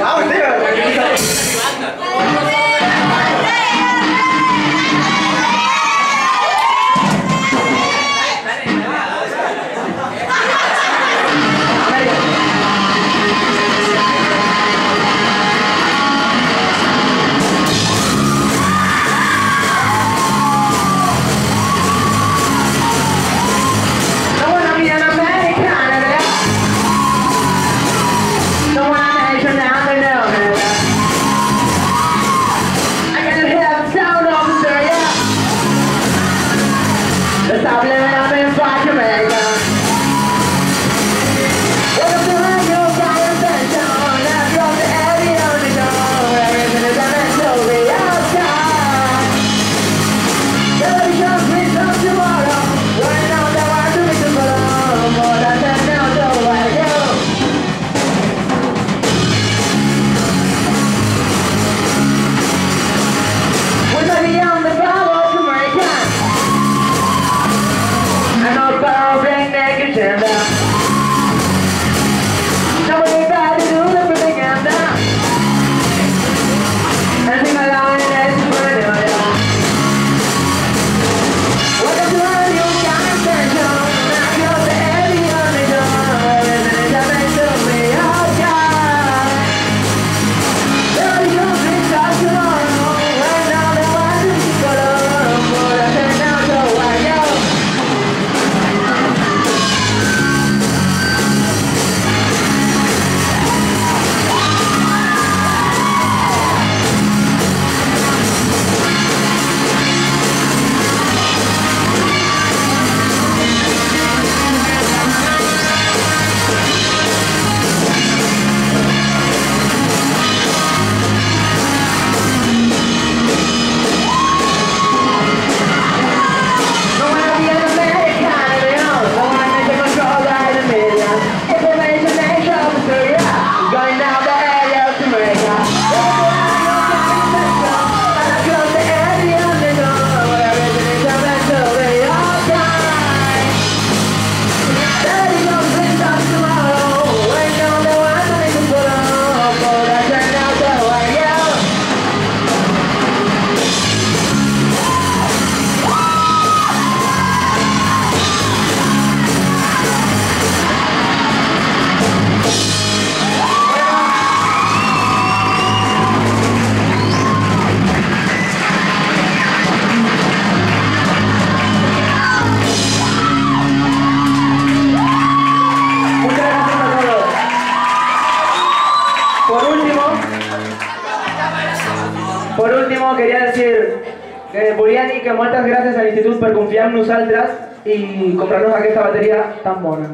Vamos, tío. Stop living up in fucking Jamaica. Welcome to my new fire station. Now you're the area on the door. Everything is mentally outside. Nobody comes with us tomorrow. Right now they want to make the bottom. More than that now, so I go. We're talking on the Bravo Jamaica. And I'll bow bring naked agenda. Nobody bad to do the propaganda. And sing along in this paranoia. Welcome to our new conversation. Now you're the heavy on the door. And it's happening to me, oh God. Nobody comes with us tomorrow. Right now they want to keep it on. But I say now, so I go. Por último, quería decir que Buriani que moltes gràcies a l'Institut per confiar en nosaltres i comprar-nos aquesta bateria tan bona.